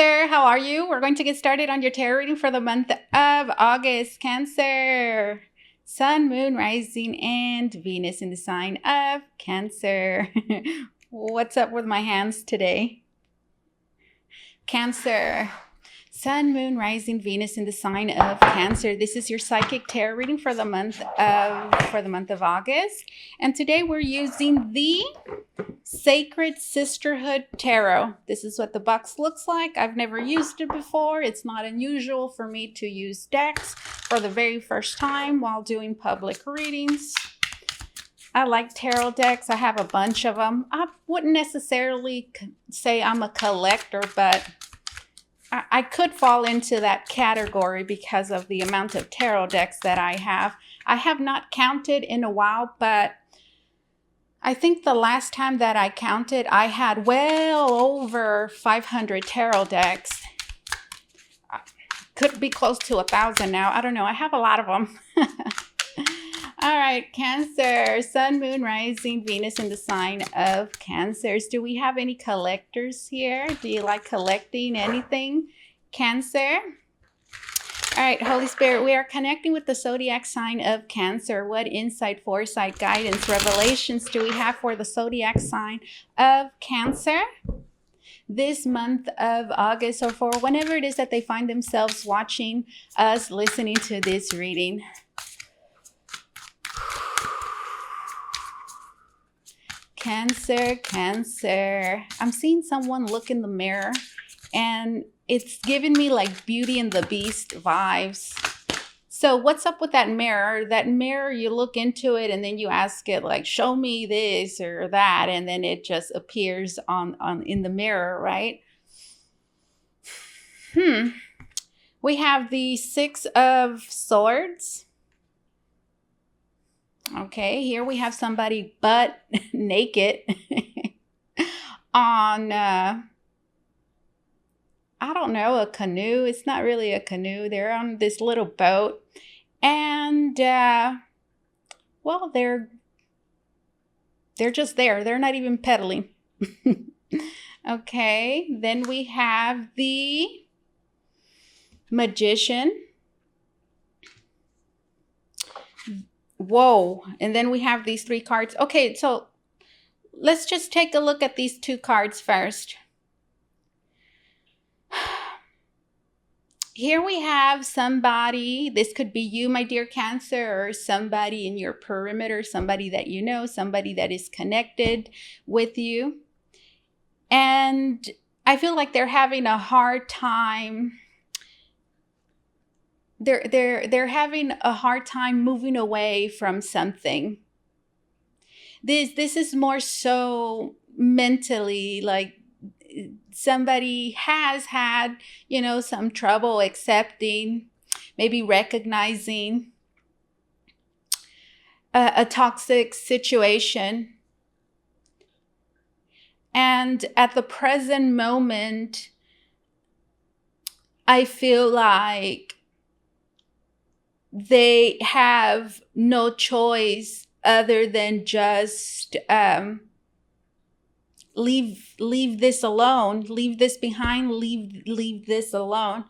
Cancer, how are you? We're going to get started on your tarot reading for the month of August. Cancer, Sun, Moon, Rising, and Venus in the sign of Cancer. What's up with my hands today? Cancer, Sun, Moon, Rising, Venus in the sign of Cancer. This is your psychic tarot reading for the month of August. And today we're using the Sacred Sisterhood Tarot. This is what the box looks like. I've never used it before. It's not unusual for me to use decks for the very first time while doing public readings. I like tarot decks. I have a bunch of them. I wouldn't necessarily say I'm a collector, but I could fall into that category because of the amount of tarot decks that I have. I have not counted in a while, but I think the last time that I counted, I had well over 500 tarot decks. Could be close to 1,000 now. I don't know. I have a lot of them. All right, Cancer, Sun, Moon, Rising, Venus in the sign of Cancers. Do we have any collectors here? Do you like collecting anything, Cancer? All right, Holy Spirit, we are connecting with the zodiac sign of Cancer. What insight, foresight, guidance, revelations do we have for the zodiac sign of Cancer this month of August, or for whenever it is that they find themselves watching us, listening to this reading? Cancer, Cancer. I'm seeing someone look in the mirror and it's giving me like Beauty and the Beast vibes. So what's up with that mirror? That mirror, you look into it and then you ask it like, show me this or that. And then it just appears in the mirror, right? We have the Six of Swords. Okay, here we have somebody butt naked on, I don't know, a canoe. It's not really a canoe. They're on this little boat. And, well, they're just there. They're not even pedaling. Okay, then we have the Magician. Whoa. And then we have these three cards. Okay, so let's just take a look at these two cards first. Here we have somebody, this could be you, my dear Cancer, or somebody in your perimeter, somebody that you know, somebody that is connected with you. And I feel like they're having a hard time. They're having a hard time moving away from something. This is more so mentally, like somebody has had, some trouble accepting, maybe recognizing a toxic situation. And at the present moment, I feel like they have no choice other than just leave this alone, leave this behind, leave this alone.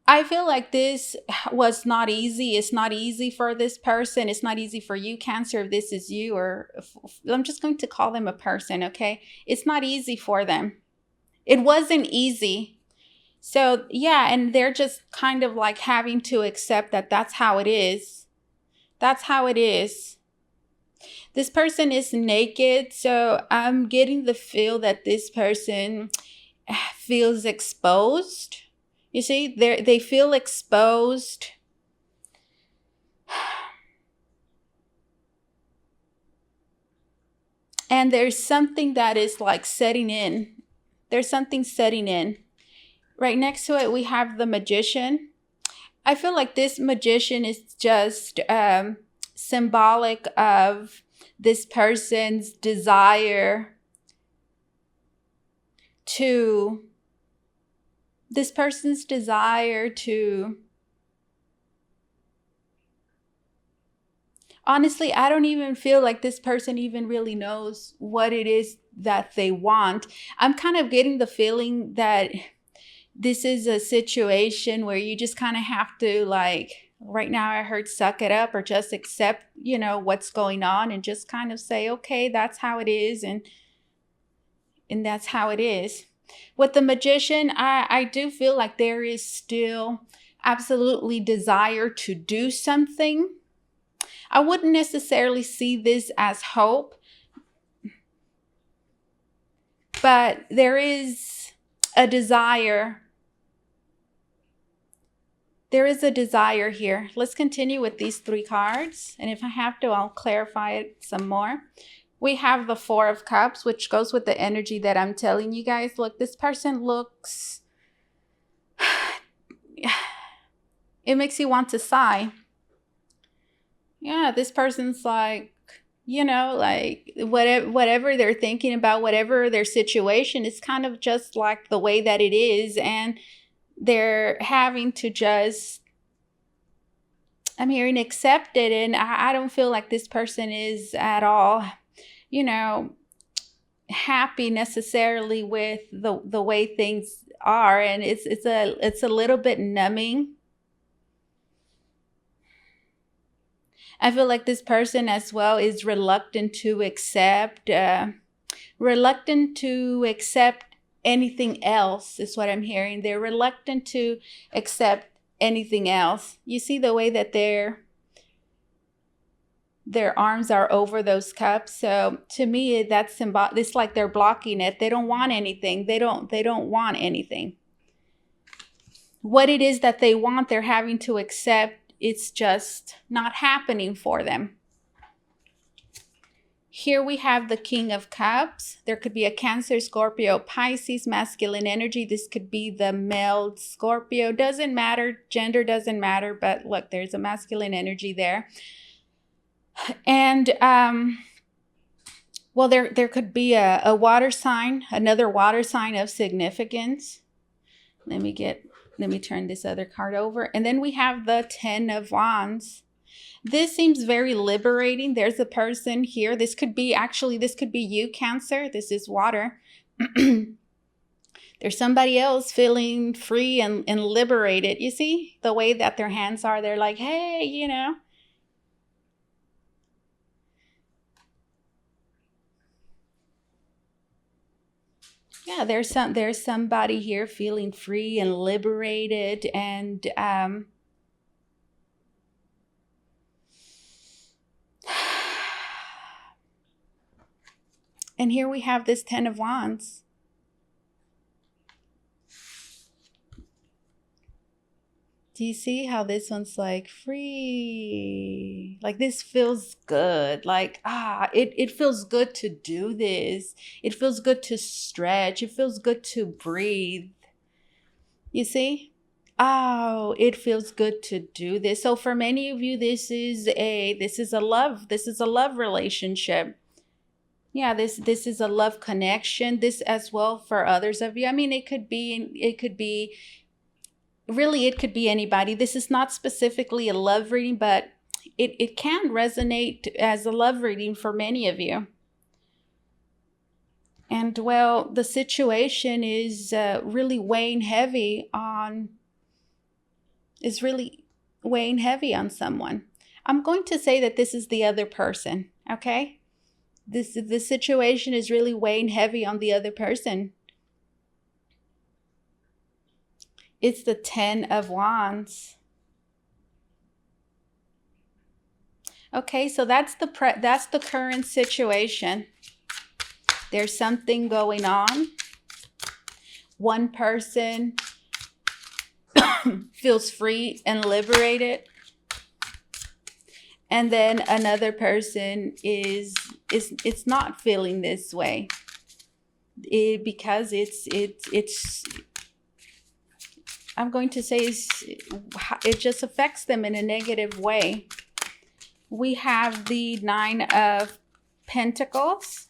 I feel like this was not easy. It's not easy for this person. It's not easy for you, Cancer, if this is you, or I'm just going to call them a person, okay? It's not easy for them. It wasn't easy. So, yeah, and they're just kind of like having to accept that that's how it is. That's how it is. This person is naked, so I'm getting the feel that this person feels exposed. You see, they feel exposed. And there's something that is like setting in. There's something setting in. Right next to it, we have the Magician. I feel like this Magician is just symbolic of this person's desire to honestly, I don't even feel like this person even really knows what it is they want. I'm kind of getting the feeling that this is a situation where you just kind of have to, like, right now I heard suck it up, or just accept, what's going on, and just kind of say, okay, that's how it is. And that's how it is. With the Magician, I do feel like there is still absolutely desire to do something. I wouldn't necessarily see this as hope, but there is a desire. There is a desire here. Let's continue with these 3 cards. And if I have to, I'll clarify it some more. We have the 4 of Cups, which goes with the energy that I'm telling you guys. Look, this person looks... It makes you want to sigh. Yeah, this person's like, like whatever they're thinking about, whatever their situation, is kind of just like the way that it is. And they're having to just, I'm hearing, accept it. And I don't feel like this person is at all, happy necessarily with the way things are. And it's a little bit numbing. I feel like this person as well is reluctant to accept anything else, is what I'm hearing. They're reluctant to accept anything else. You see the way that their arms are over those cups. So to me, that's symbolic. It's like they're blocking it. They don't want anything. They don't want anything. What it is that they want, they're having to accept. It's just not happening for them. Here we have the King of Cups. There could be a Cancer, Scorpio, Pisces, masculine energy. This could be the male Scorpio. Doesn't matter. Gender doesn't matter. But look, there's a masculine energy there. And, well, there could be a water sign, another water sign of significance. Let me turn this other card over. And then we have the 10 of Wands. This seems very liberating. There's a person here. This could be you, Cancer. This is water. There's somebody else feeling free and liberated. You see the way that their hands are? They're like, hey, Yeah, there's somebody here feeling free and liberated, and and here we have this 10 of Wands. Do you see how this one's like free? Like, this feels good. Like, it feels good to do this. It feels good to stretch. It feels good to breathe. You see? Oh, it feels good to do this. So for many of you, this is a love relationship. Yeah, this is a love connection. This as well for others of you. I mean, it could be really, it could be anybody. This is not specifically a love reading, but it can resonate as a love reading for many of you. And, well, the situation is really weighing heavy on someone. I'm going to say that this is the other person, okay? This situation is really weighing heavy on the other person. It's the 10 of Wands. Okay, so that's the current situation. There's something going on. One person feels free and liberated, and then another person is not feeling this way, because it's I'm going to say it just affects them in a negative way. We have the 9 of Pentacles,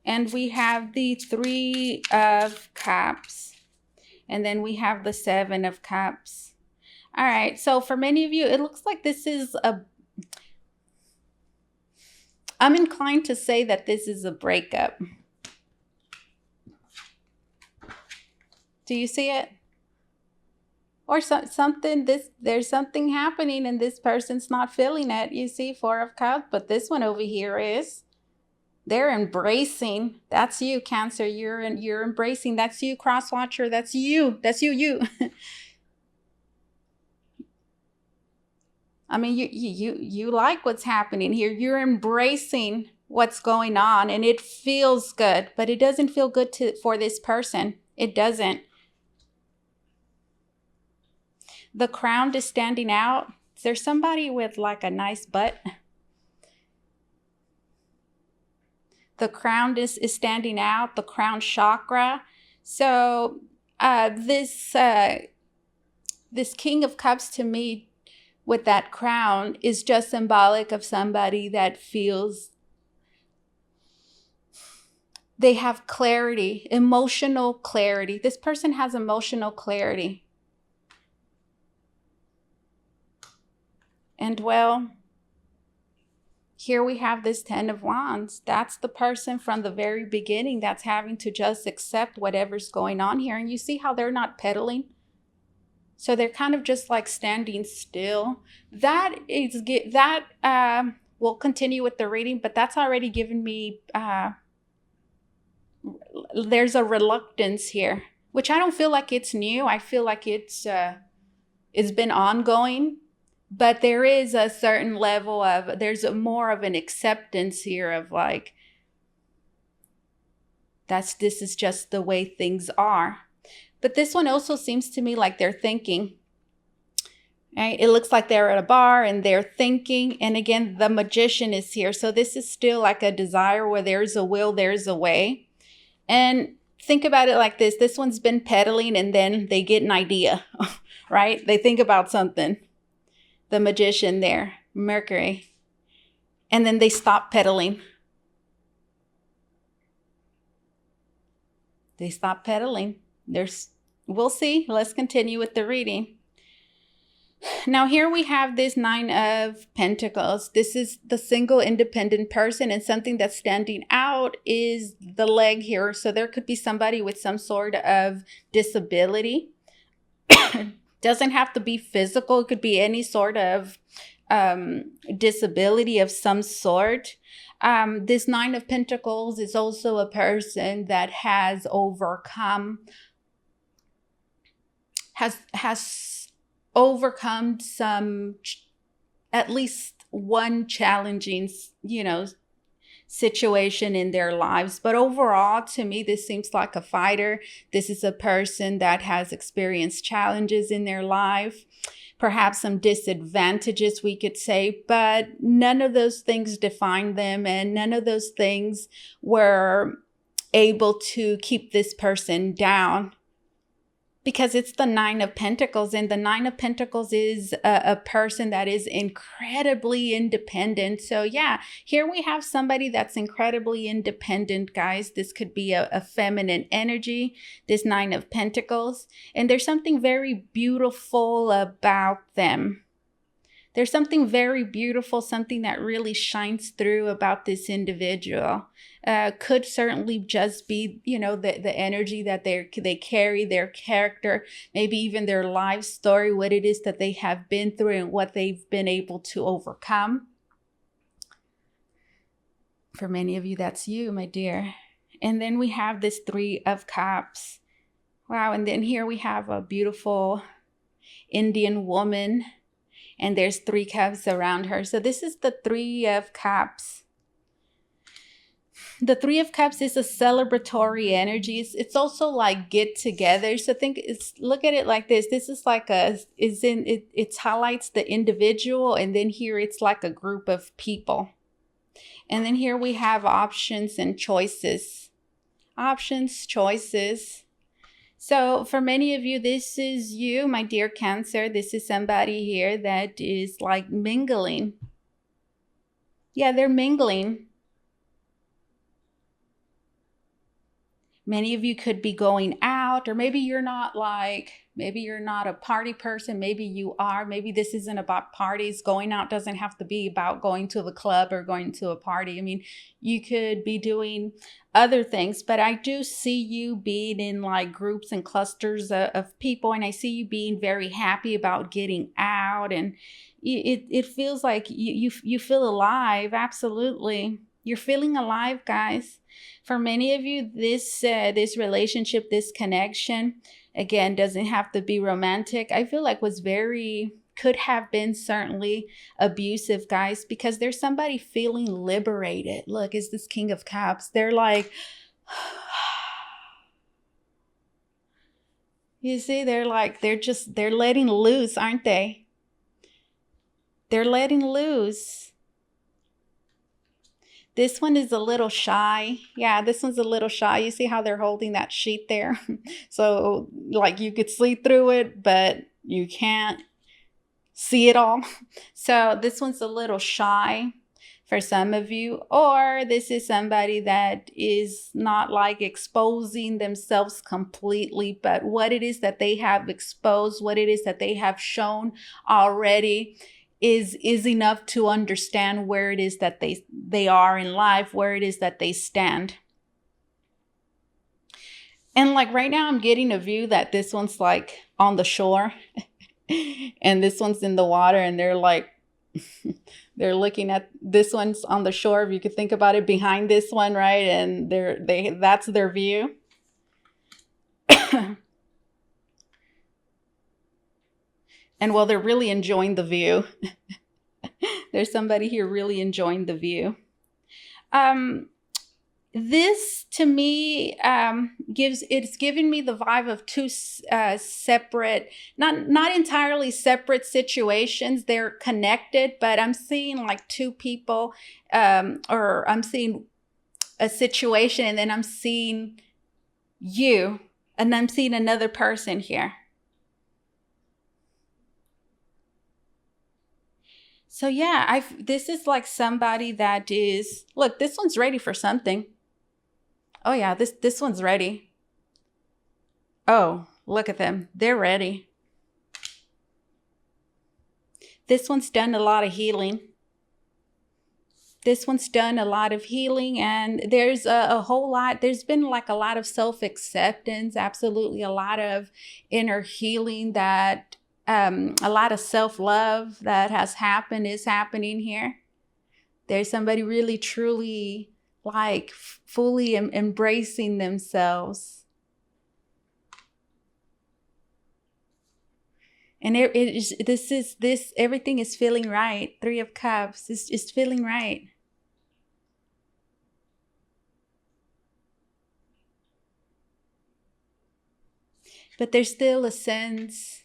and we have the 3 of Cups, and then we have the 7 of Cups. All right, so for many of you, it looks like this is I'm inclined to say that this is a breakup. Do you see it? Or something, there's something happening and this person's not feeling it. You see, Four of Cups, but this one over here is, they're embracing. That's you, Cancer. You're embracing. That's you, Cross Watcher. That's you. That's you. I mean, you like what's happening here. You're embracing what's going on, and it feels good, but it doesn't feel good for this person. It doesn't. The Crown is standing out. Is there somebody with like a nice butt? The Crown is standing out, the crown chakra. So this King of Cups to me with that crown is just symbolic of somebody that feels they have clarity, emotional clarity. This person has emotional clarity. And well, here we have this Ten of Wands. That's the person from the very beginning that's having to just accept whatever's going on here. And you see how they're not pedaling? So they're kind of just like standing still. We'll continue with the reading, but that's already given me, there's a reluctance here, which I don't feel like it's new. I feel like it's been ongoing. But there is a certain level of, there's more of an acceptance here of like, this is just the way things are. But this one also seems to me like they're thinking. Right? It looks like they're at a bar and they're thinking. And again, the Magician is here. So this is still like a desire where there's a will, there's a way. And think about it like this. This one's been pedaling and then they get an idea, right? They think about something. The Magician there, Mercury. And then they stop pedaling. They stop pedaling. We'll see. Let's continue with the reading. Now here we have this Nine of Pentacles. This is the single independent person, and something that's standing out is the leg here. So there could be somebody with some sort of disability. Doesn't have to be physical. It could be any sort of disability of some sort. This Nine of Pentacles is also a person that has overcome, has overcome some, at least one challenging, situation in their lives. But overall, to me, this seems like a fighter. This is a person that has experienced challenges in their life, perhaps some disadvantages, we could say, but none of those things define them, and none of those things were able to keep this person down. Because it's the Nine of Pentacles, and the Nine of Pentacles is a person that is incredibly independent. So yeah, here we have somebody that's incredibly independent, guys. This could be a feminine energy, this Nine of Pentacles. And there's something very beautiful about them. There's something very beautiful, something that really shines through about this individual. Could certainly just be, the energy that they carry, their character, maybe even their life story, what it is that they have been through and what they've been able to overcome. For many of you, that's you, my dear. And then we have this Three of Cups. Wow, and then here we have a beautiful Indian woman. And there's 3 cups around her. So this is the Three of Cups. The Three of Cups is a celebratory energy. It's also like get together. So look at it like this. This is like it highlights the individual, and then here it's like a group of people. And then here we have options and choices. Options, choices. So for many of you, this is you, my dear Cancer. This is somebody here that is like mingling. Yeah, they're mingling. Many of you could be going out out, or maybe you're not a party person. Maybe you are. Maybe this isn't about parties. Going out doesn't have to be about going to the club or going to a party. I mean, you could be doing other things, but I do see you being in like groups and clusters of people, and I see you being very happy about getting out, and it feels like you feel alive. Absolutely. You're feeling alive, guys. For many of you, this relationship, this connection, again, doesn't have to be romantic. I feel like could have been certainly abusive, guys, because there's somebody feeling liberated. Look, it's this King of Cups. They're like, you see, they're letting loose, aren't they? They're letting loose. This one is a little shy. Yeah, this one's a little shy. You see how they're holding that sheet there? So like you could see through it, but you can't see it all. So this one's a little shy for some of you, or this is somebody that is not like exposing themselves completely, but what it is that they have exposed, what it is that they have shown already is enough to understand where it is that they are in life, where it is that they stand. And like right now I'm getting a view that this one's like on the shore and this one's in the water, and they're like, they're looking at this one's on the shore, if you could think about it, behind this one, right? And that's their view. And well, they're really enjoying the view. There's somebody here really enjoying the view. This to me it's giving me the vibe of two separate, not entirely separate situations. They're connected, but I'm seeing like two people, or I'm seeing a situation, and then I'm seeing you, and I'm seeing another person here. So yeah, this is like somebody that is, look, this one's ready for something. Oh yeah, this one's ready. Oh, look at them. They're ready. This one's done a lot of healing. This one's done a lot of healing, and there's a whole lot. There's been like a lot of self-acceptance, absolutely a lot of inner healing, that a lot of self-love that is happening here. There's somebody really, truly like fully embracing themselves. And everything is feeling right. Three of Cups is feeling right. But there's still a sense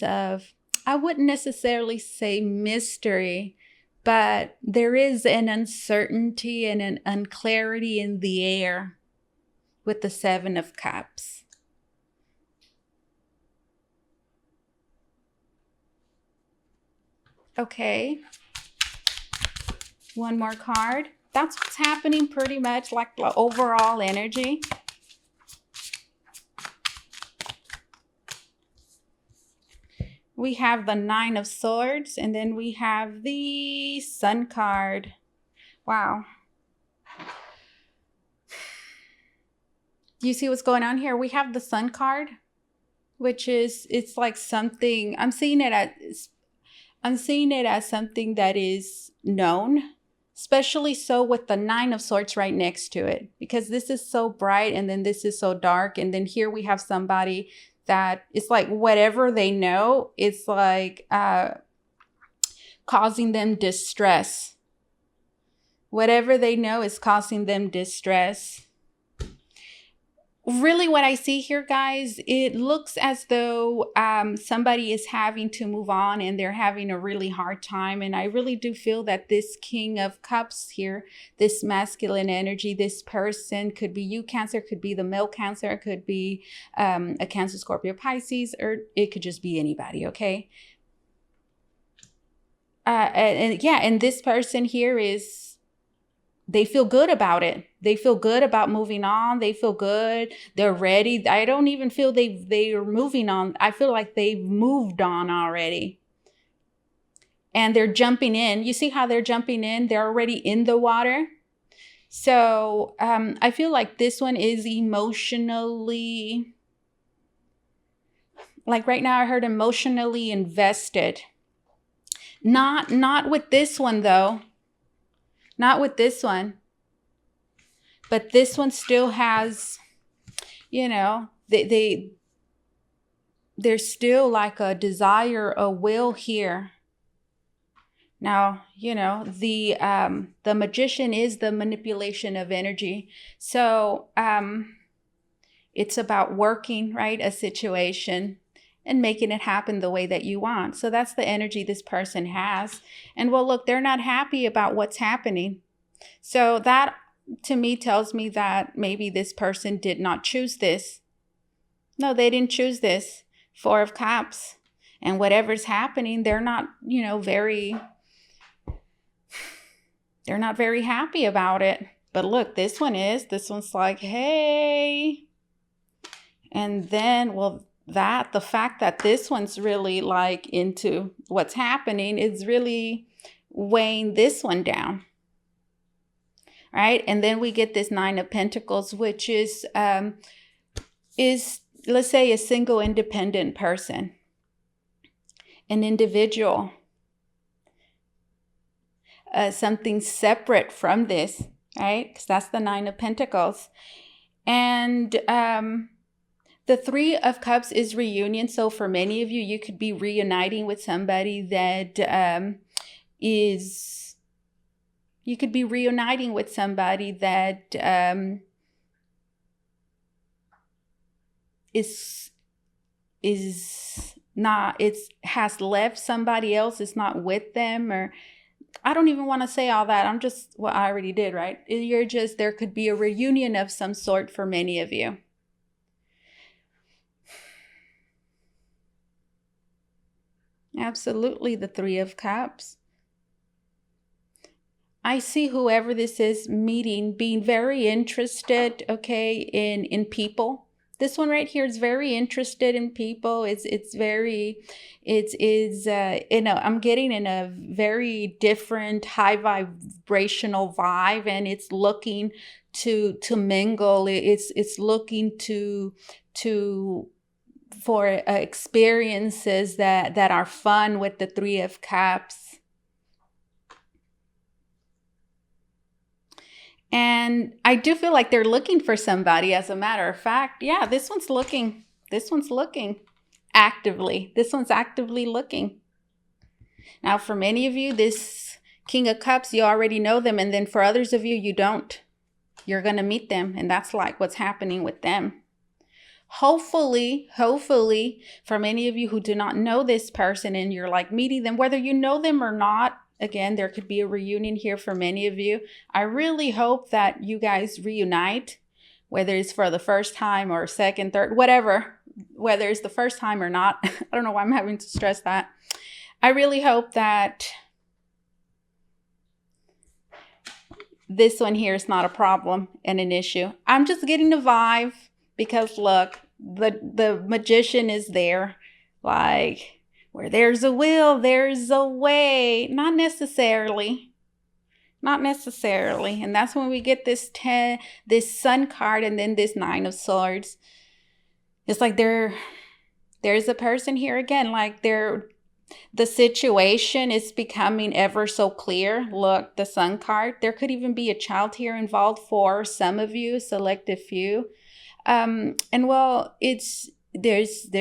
of, I wouldn't necessarily say mystery, but there is an uncertainty and an unclarity in the air with the Seven of Cups. Okay. One more card. That's what's happening pretty much, like the overall energy. We have the Nine of Swords, and then we have the Sun card. Wow. Do you see what's going on here? We have the Sun card, which is, it's like something, I'm seeing it as something that is known, especially so with the Nine of Swords right next to it, because this is so bright and then this is so dark. And then here we have somebody that it's like whatever they know, it's like causing them distress. Whatever they know is causing them distress. Really what I see here, guys, it looks as though somebody is having to move on and they're having a really hard time. And I really do feel that this King of Cups here, this masculine energy, this person could be you, Cancer, could be the male Cancer, could be a Cancer, Scorpio, Pisces, or it could just be anybody, okay? And this person here is, they feel good about it. they feel good about moving on. They feel good. They're ready. I don't even feel they are moving on. I feel like they've moved on already. And they're jumping in. You see how they're jumping in? They're already in the water. So I feel like this one is emotionally, like right now I heard emotionally invested. Not with this one though. Not with this one. But this one still has, you know, there's still like a desire, a will here. Now, you know, the magician is the manipulation of energy. So it's about working, right, a situation and making it happen the way that you want. So that's the energy this person has. And well, look, they're not happy about what's happening. So that to me tells me that maybe this person did not choose this. No, they didn't choose this. 4 of Cups. And whatever's happening, they're not, you know, they're not very happy about it. But look, this one's like, hey. And then, well, the fact that this one's really like into what's happening is really weighing this one down. Right? And then we get this 9 of Pentacles, which is let's say a single independent person, an individual. Something separate from this, right? Because that's the 9 of Pentacles. And the 3 of Cups is reunion. So for many of you, you could be reuniting with somebody that you could be reuniting with somebody that has left somebody else, is not with them, or I don't even want to say all that. I already did, right? There could be a reunion of some sort for many of you. Absolutely, the 3 of Cups. I see whoever this is meeting being very interested, okay, in people. This one right here is very interested in people. I'm getting in a very different high vibrational vibe, and it's looking to mingle. It's looking for experiences that are fun with the 3 of Cups. And I do feel like they're looking for somebody, as a matter of fact. Yeah, this one's looking actively. This one's actively looking. Now, for many of you, this King of Cups, you already know them. And then for others of you, you don't. You're going to meet them. And that's like what's happening with them. Hopefully, for many of you who do not know this person and you're like meeting them, whether you know them or not, again, there could be a reunion here for many of you. I really hope that you guys reunite, whether it's for the first time or second, third, whatever, whether it's the first time or not. I don't know why I'm having to stress that. I really hope that this one here is not a problem and an issue. I'm just getting the vibe because look, the magician is there, like, where there's a will, there's a way. Not necessarily. And that's when we get this Sun card and then this 9 of Swords. It's like there's a person here again, like the situation is becoming ever so clear. Look, the Sun card. There could even be a child here involved for some of you, selective few. And well, there's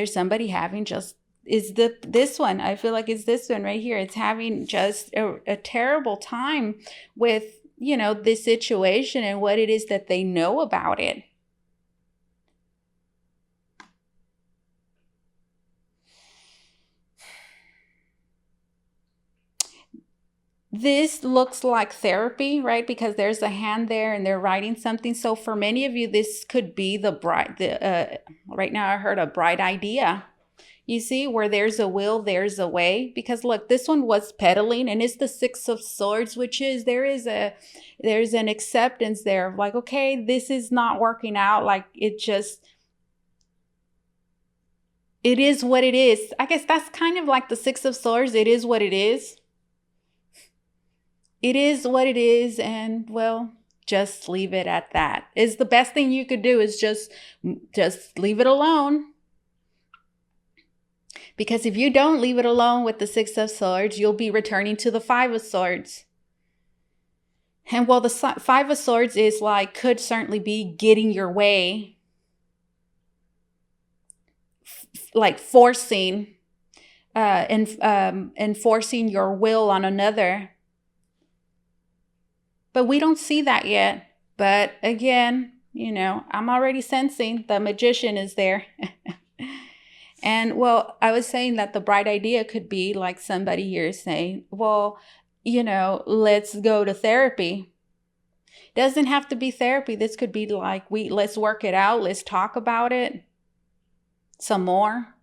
somebody having just this one. I feel like it's this one right here. It's having just a terrible time with, you know, this situation and what it is that they know about it. This looks like therapy, right? Because there's a hand there and they're writing something. So for many of you, this could be right now I heard a bright idea. You see, where there's a will, there's a way. Because look, this one was pedaling, and it's the Six of Swords, which is there's an acceptance there of like, okay, this is not working out. Like it is what it is. I guess that's kind of like the Six of Swords. It is what it is. It is what it is, and well, just leave it at that. Is the best thing you could do is just leave it alone. Because if you don't leave it alone with the Six of Swords, you'll be returning to the Five of Swords. And well, the Five of Swords is like, could certainly be getting your way, like forcing, enforcing your will on another. But we don't see that yet. But again, I'm already sensing the Magician is there. And well, I was saying that the bright idea could be like somebody here saying, well, let's go to therapy. Doesn't have to be therapy. This could be like, let's work it out. Let's talk about it some more.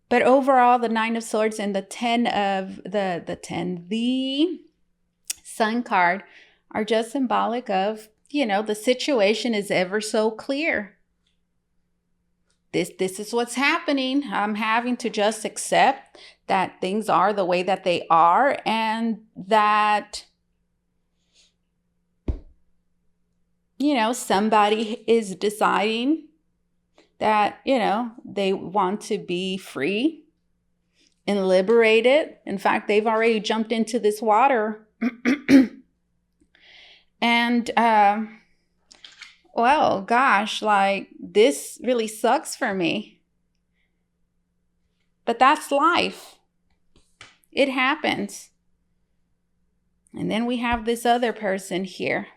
But overall, the Nine of Swords and the the Sun card are just symbolic of, the situation is ever so clear. This is what's happening. I'm having to just accept that things are the way that they are, and that, somebody is deciding that, they want to be free and liberated. In fact, they've already jumped into this water. And, well, gosh, like this really sucks for me. But that's life. It happens. And then we have this other person here.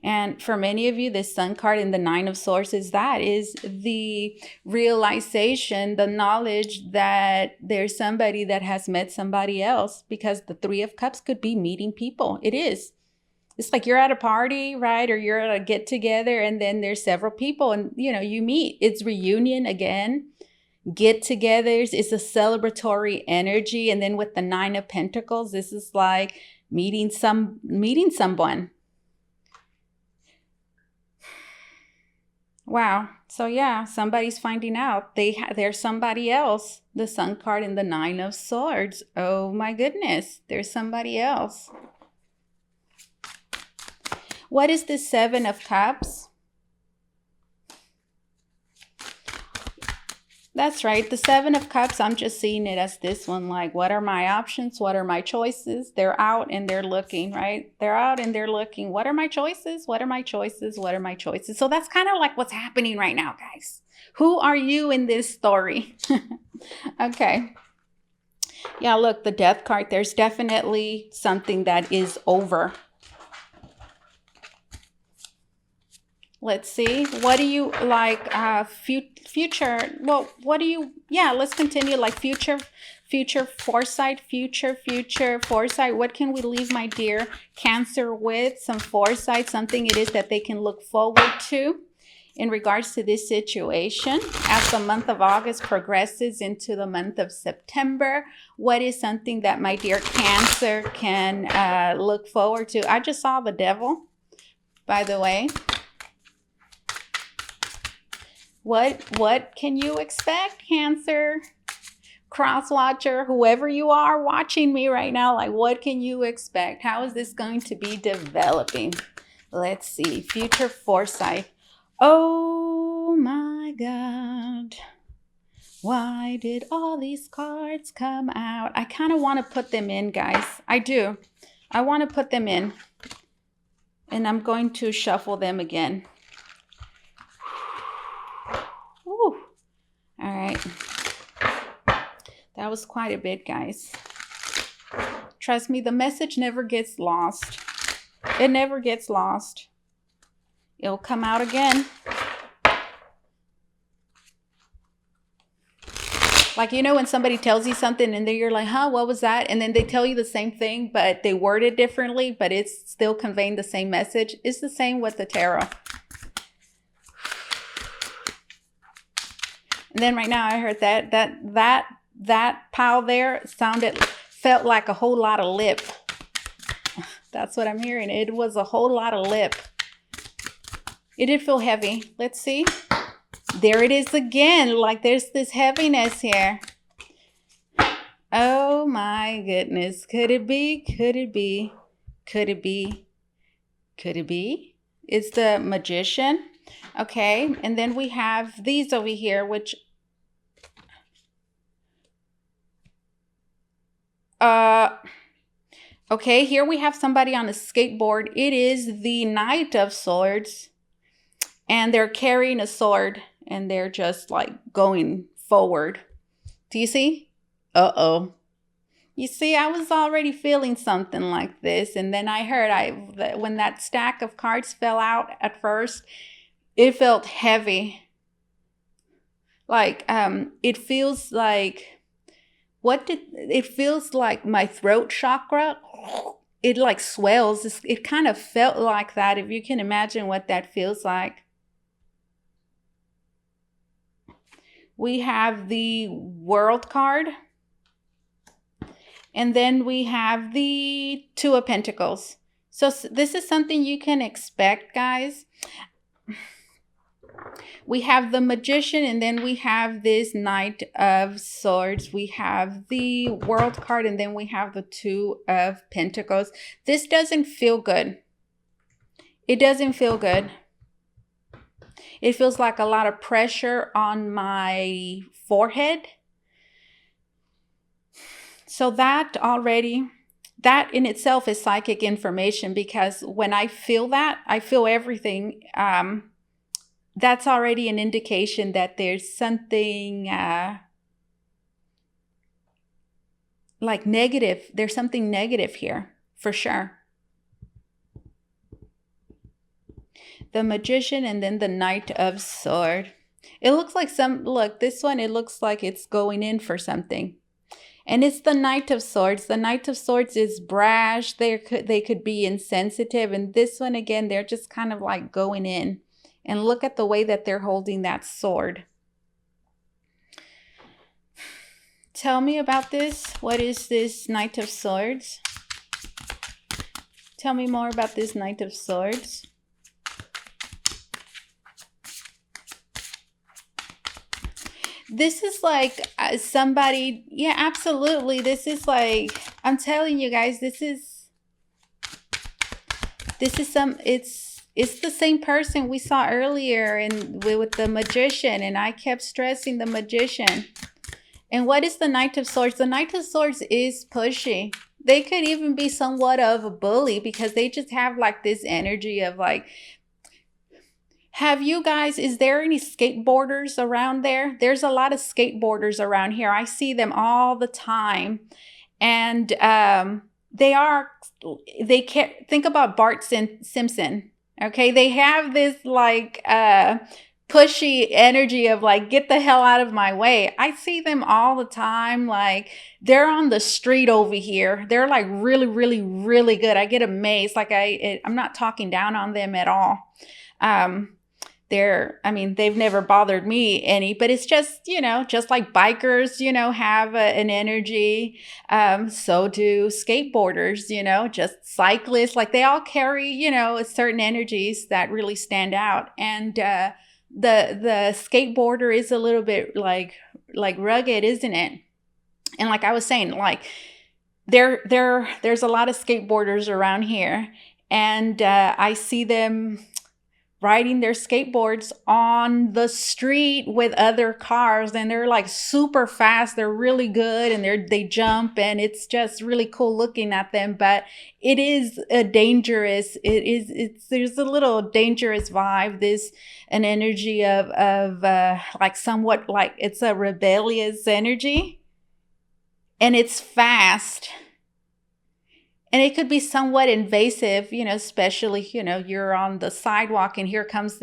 And for many of you, this Sun card and the Nine of Swords is the realization, the knowledge that there's somebody that has met somebody else, because the Three of Cups could be meeting people. It is. It's like you're at a party, right? Or you're at a get together, and then there's several people and, you meet. It's reunion again, get togethers. It's a celebratory energy. And then with the Nine of Pentacles, this is like meeting someone. Wow. So yeah, somebody's finding out there's somebody else. The Sun card and the Nine of Swords. Oh my goodness, there's somebody else. What is the Seven of Cups? That's right. The Seven of Cups, I'm just seeing it as this one. Like, what are my options? What are my choices? They're out and they're looking, right? They're out and they're looking. What are my choices? What are my choices? What are my choices? So that's kind of like what's happening right now, guys. Who are you in this story? Okay. Yeah, look, the Death card. There's definitely something that is over. Let's see. What do you like? Future. Well, what do you? Yeah, let's continue. Like future foresight. Future foresight. What can we leave my dear Cancer with? Some foresight. Something it is that they can look forward to in regards to this situation as the month of August progresses into the month of September. What is something that my dear Cancer can look forward to? I just saw the Devil, by the way. What can you expect, Cancer? Cross watcher, whoever you are watching me right now, like what can you expect? How is this going to be developing? Let's see. Future foresight. Oh my God. Why did all these cards come out? I kind of want to put them in, guys. I do. I want to put them in. And I'm going to shuffle them again. Whew. All right. That was quite a bit, guys. Trust me, the message never gets lost. It never gets lost. It'll come out again. Like, you know, when somebody tells you something and then you're like, huh, what was that? And then they tell you the same thing, but they word it differently, but it's still conveying the same message. It's the same with the tarot. And then right now I heard that pile there felt like a whole lot of lip. That's what I'm hearing. It was a whole lot of lip. It did feel heavy. Let's see. There it is again. Like there's this heaviness here. Oh my goodness. Could it be? Could it be? Could it be? Could it be? It's the Magician. Okay. And then we have these over here, which okay, here we have somebody on a skateboard. It is the Knight of Swords. And they're carrying a sword and they're just like going forward. Do you see? Uh-oh. You see, I was already feeling something like this. And then I heard when that stack of cards fell out at first, it felt heavy. Like, it feels like, it feels like my throat chakra. It like swells. It kind of felt like that. If you can imagine what that feels like. We have the World card. And then we have the Two of Pentacles. So this is something you can expect, guys. We have the Magician, and then we have this Knight of Swords. We have the World card, and then we have the Two of Pentacles. This doesn't feel good. It doesn't feel good. It feels like a lot of pressure on my forehead. So that in itself is psychic information, because when I feel that, I feel everything. That's already an indication that there's something like negative. There's something negative here, for sure. The Magician and then the Knight of Swords. It looks like this one, it looks like it's going in for something. And it's the Knight of Swords. The Knight of Swords is brash. They could be insensitive. And this one, again, they're just kind of like going in. And look at the way that they're holding that sword. Tell me about this. What is this Knight of Swords? Tell me more about this Knight of Swords. This is like somebody, yeah, absolutely. This is like, I'm telling you guys, it's the same person we saw earlier with the Magician, and I kept stressing the Magician. And what is the Knight of Swords? The Knight of Swords is pushy. They could even be somewhat of a bully, because they just have like this energy of like, is there any skateboarders around there? There's a lot of skateboarders around here. I see them all the time. And think about Bart Simpson. Okay, they have this like pushy energy of like, get the hell out of my way. I see them all the time. Like, they're on the street over here. They're like really, really, really good. I get amazed. Like I'm not talking down on them at all. They've never bothered me any, but it's just, just like bikers, have an energy. So do skateboarders, just cyclists, like they all carry, certain energies that really stand out. And the skateboarder is a little bit like rugged, isn't it? And like I was saying, like there's a lot of skateboarders around here, and I see them riding their skateboards on the street with other cars, and they're like super fast. They're really good, and they jump, and it's just really cool looking at them. But it is there's a little dangerous vibe. An energy of like somewhat like it's a rebellious energy, and it's fast. And it could be somewhat invasive, especially, you're on the sidewalk and here comes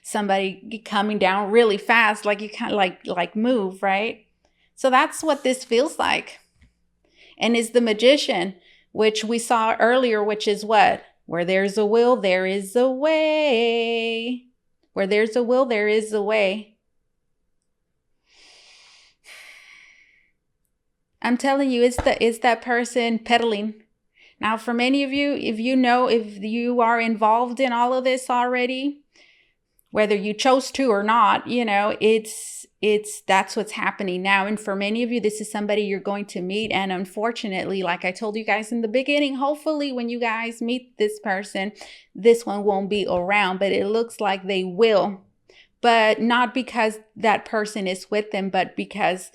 somebody coming down really fast, like you kind of like move, right? So that's what this feels like. And is the Magician, which we saw earlier, which is what? Where there's a will, there is a way. Where there's a will, there is a way. I'm telling you, it's that person peddling. Now, for many of you, if you are involved in all of this already, whether you chose to or not, that's what's happening now. And for many of you, this is somebody you're going to meet. And unfortunately, like I told you guys in the beginning, hopefully when you guys meet this person, this one won't be around, but it looks like they will. But not because that person is with them, but because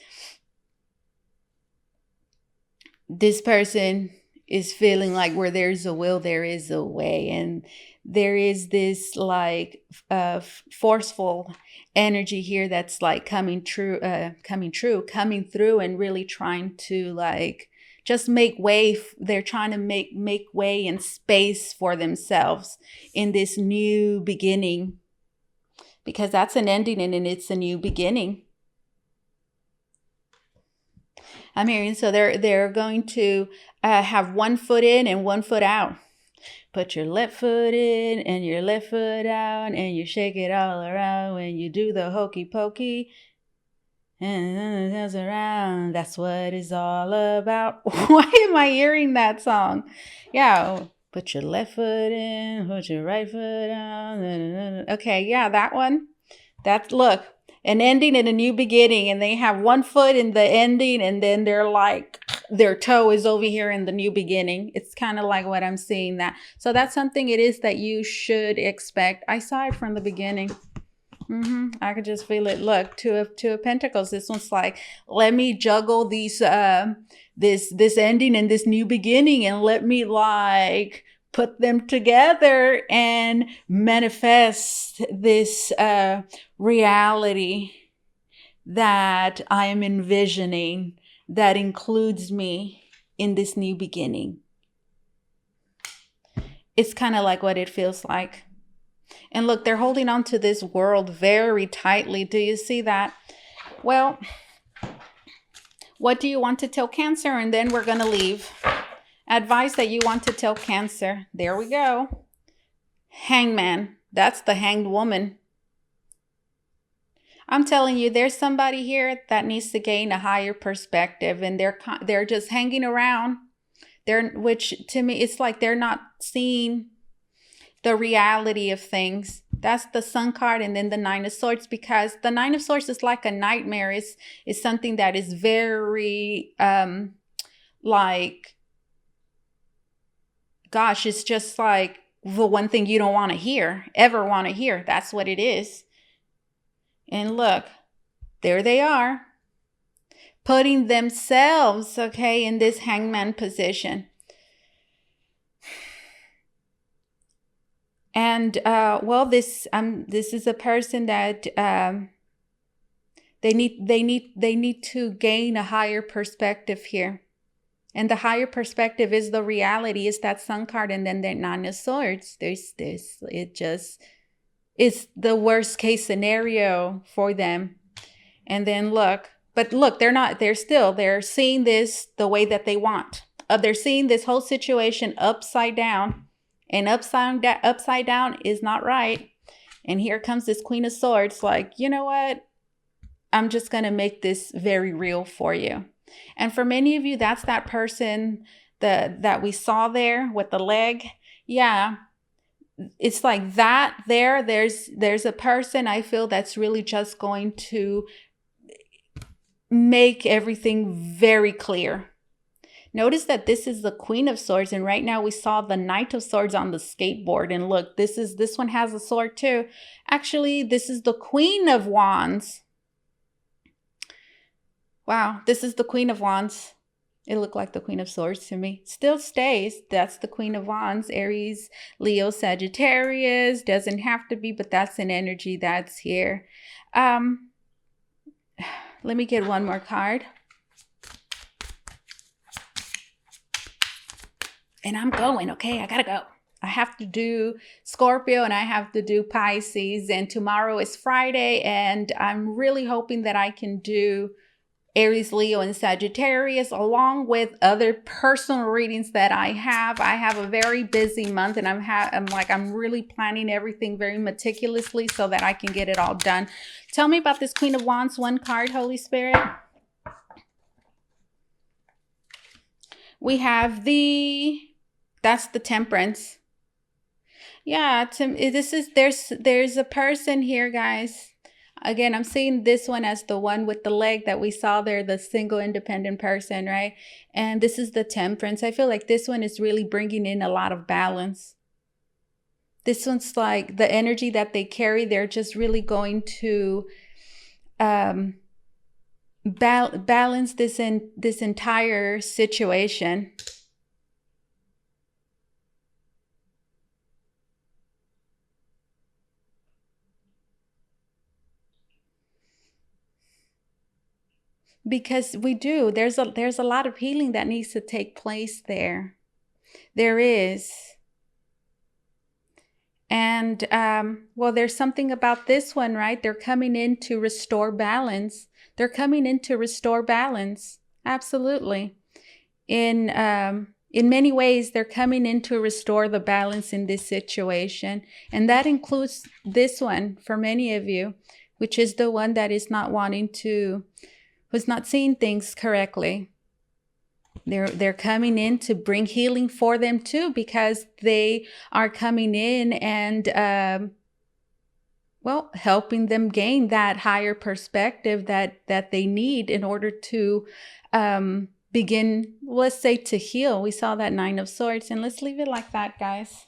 this person is feeling like where there's a will, there is a way. And there is this like forceful energy here that's like coming through and really trying to like just make way. They're trying to make way and space for themselves in this new beginning, because that's an ending and it's a new beginning. I'm hearing, so they're going to have one foot in and one foot out. Put your left foot in and your left foot out, and you shake it all around when you do the hokey pokey. And it goes around. That's what it's all about. Why am I hearing that song? Yeah. Put your left foot in, put your right foot out. Okay, yeah, that one. That's, look, an ending and a new beginning, and they have one foot in the ending, and then they're like, their toe is over here in the new beginning. It's kind of like what I'm seeing that. So that's something it is that you should expect. I saw it from the beginning. I could just feel it. Look, two of Pentacles. This one's like, let me juggle these, this ending and this new beginning, and let me like put them together and manifest this reality that I am envisioning that includes me in this new beginning. It's kind of like what it feels like. And look, they're holding on to this world very tightly. Do you see that? Well, what do you want to tell Cancer? And then we're going to leave. Advice that you want to tell Cancer. There we go. Hangman. That's the hanged woman. I'm telling you, there's somebody here that needs to gain a higher perspective, and they're just hanging around. Which to me, it's like they're not seeing the reality of things. That's the Sun card, and then the Nine of Swords, because the Nine of Swords is like a nightmare. Is something that is very like, gosh, it's just like the one thing you don't want to ever want to hear. That's what it is. And look, there they are, putting themselves, okay, in this hangman position. And well, this is a person that they need to gain a higher perspective here. And the higher perspective is the reality, is that Sun card, and then the Nine of Swords. There's this, it's the worst case scenario for them. And then look, they're seeing this the way that they want. They're seeing this whole situation upside down, and upside down is not right. And here comes this Queen of Swords, like, you know what? I'm just going to make this very real for you. And for many of you, that's that person that we saw there with the leg. Yeah. It's like that there's a person I feel that's really just going to make everything very clear. Notice that this is the Queen of Swords, and right now we saw the Knight of Swords on the skateboard. And look, this one has a sword too. Actually, this is the Queen of Wands. Wow, this is the Queen of Wands. It looked like the Queen of Swords to me. Still stays. That's the Queen of Wands. Aries, Leo, Sagittarius. Doesn't have to be, but that's an energy that's here. Let me get one more card. And I'm going, okay? I gotta go. I have to do Scorpio and I have to do Pisces. And tomorrow is Friday. And I'm really hoping that I can do Aries, Leo, and Sagittarius, along with other personal readings that I have. I have a very busy month, and I'm really planning everything very meticulously so that I can get it all done. Tell me about this Queen of Wands. One card, Holy Spirit. We have that's the Temperance. Yeah, there's a person here, guys. Again, I'm seeing this one as the one with the leg that we saw there, the single independent person, right? And this is the Temperance. I feel like this one is really bringing in a lot of balance. This one's like the energy that they carry, they're just really going to balance this entire situation. Because there's a lot of healing that needs to take place there. There is. And well, there's something about this one, right? They're coming in to restore balance. They're coming in to restore balance. Absolutely. In many ways, they're coming in to restore the balance in this situation. And that includes this one for many of you, which is the one that is not who's not seeing things correctly. They're coming in to bring healing for them too, because they are coming in and well, helping them gain that higher perspective that they need in order to begin, let's say, to heal. We saw that Nine of Swords, and let's leave it like that, guys.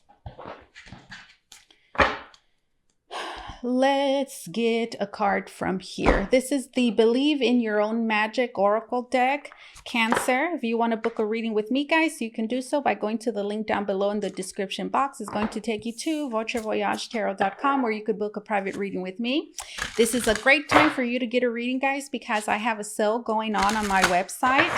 Let's get a card from here. This is the Believe in Your Own Magic Oracle deck. Cancer, if you want to book a reading with me, guys, you can do so by going to the link down below in the description box. It's going to take you to Voyage where you could book a private reading with me. This is a great time for you to get a reading, guys, because I have a sale going on my website.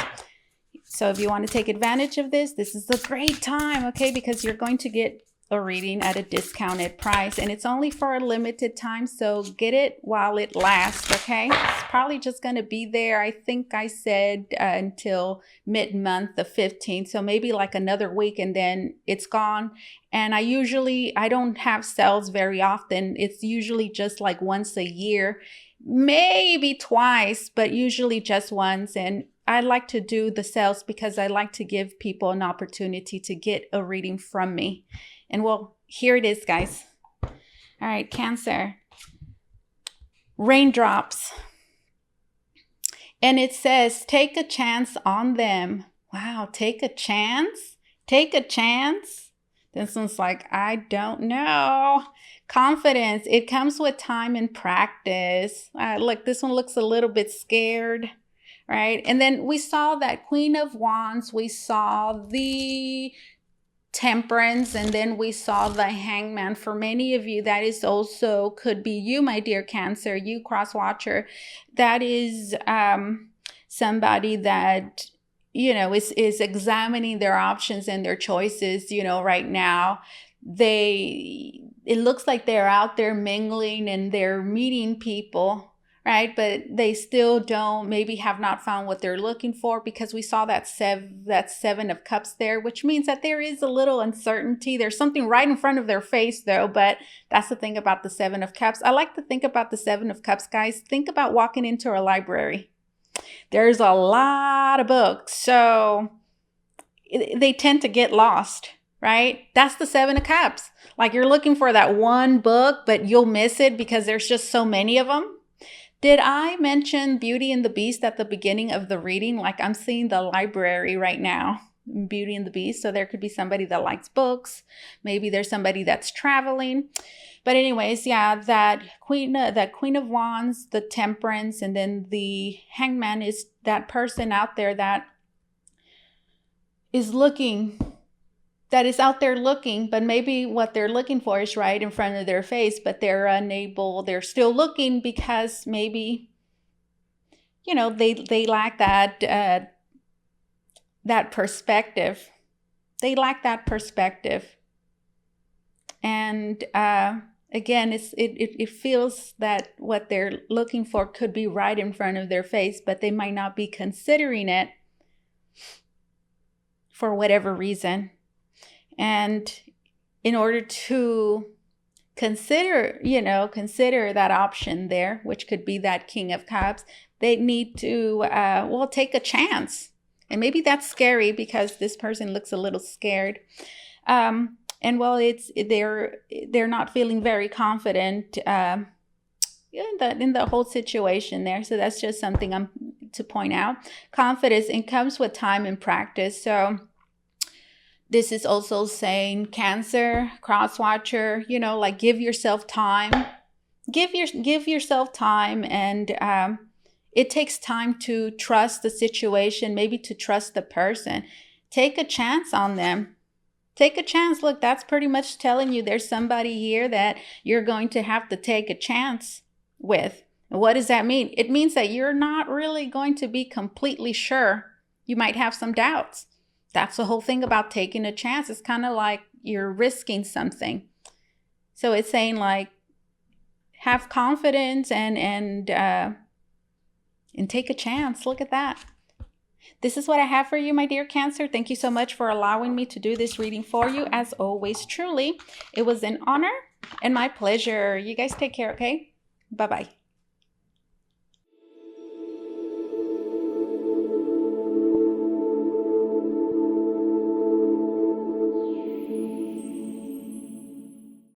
So if you want to take advantage of this is a great time, okay? Because you're going to get a reading at a discounted price, and it's only for a limited time, so get it while it lasts, okay? It's probably just going to be there, I think I said until mid-month, the 15th, so maybe like another week, and then it's gone. And I don't have sales very often. It's usually just like once a year, maybe twice, but usually just once. And I like to do the sales because I like to give people an opportunity to get a reading from me. And well, here it is, guys. All right, Cancer. Raindrops. And it says, take a chance on them. Wow, take a chance? Take a chance? This one's like, I don't know. Confidence. It comes with time and practice. Look, this one looks a little bit scared, right? And then we saw that Queen of Wands. We saw the Temperance, and then we saw the Hangman. For many of you, that is also could be you, my dear Cancer, you cross watcher. That is somebody that, you know, is examining their options and their choices, you know, right now. It looks like they're out there mingling and they're meeting people, right? But they still have not found what they're looking for, because we saw that Seven of Cups there, which means that there is a little uncertainty. There's something right in front of their face though, but that's the thing about the Seven of Cups. I like to think about the Seven of Cups, guys. Think about walking into a library. There's a lot of books, so they tend to get lost, right? That's the Seven of Cups. Like you're looking for that one book, but you'll miss it because there's just so many of them. Did I mention Beauty and the Beast at the beginning of the reading? Like I'm seeing the library right now, Beauty and the Beast. So there could be somebody that likes books. Maybe there's somebody that's traveling. But anyways, yeah, that Queen of Wands, the Temperance, and then the Hangman is that person out there that is looking, that is out there looking, but maybe what they're looking for is right in front of their face, but they're unable, they're still looking because maybe, you know, they lack that perspective. They lack that perspective. And again, it feels that what they're looking for could be right in front of their face, but they might not be considering it for whatever reason. And in order to consider that option there, which could be that King of Cups, they need to, take a chance. And maybe that's scary because this person looks a little scared. And well, they're not feeling very confident in the whole situation there. So that's just something to point out. Confidence, it comes with time and practice. So this is also saying, Cancer, cross watcher, like give yourself time. Give yourself time, and it takes time to trust the situation, maybe to trust the person. Take a chance on them. Take a chance. Look, that's pretty much telling you there's somebody here that you're going to have to take a chance with. And what does that mean? It means that you're not really going to be completely sure. You might have some doubts. That's the whole thing about taking a chance. It's kind of like you're risking something. So it's saying like, have confidence and take a chance. Look at that. This is what I have for you, my dear Cancer. Thank you so much for allowing me to do this reading for you. As always, truly, it was an honor and my pleasure. You guys take care, okay? Bye-bye.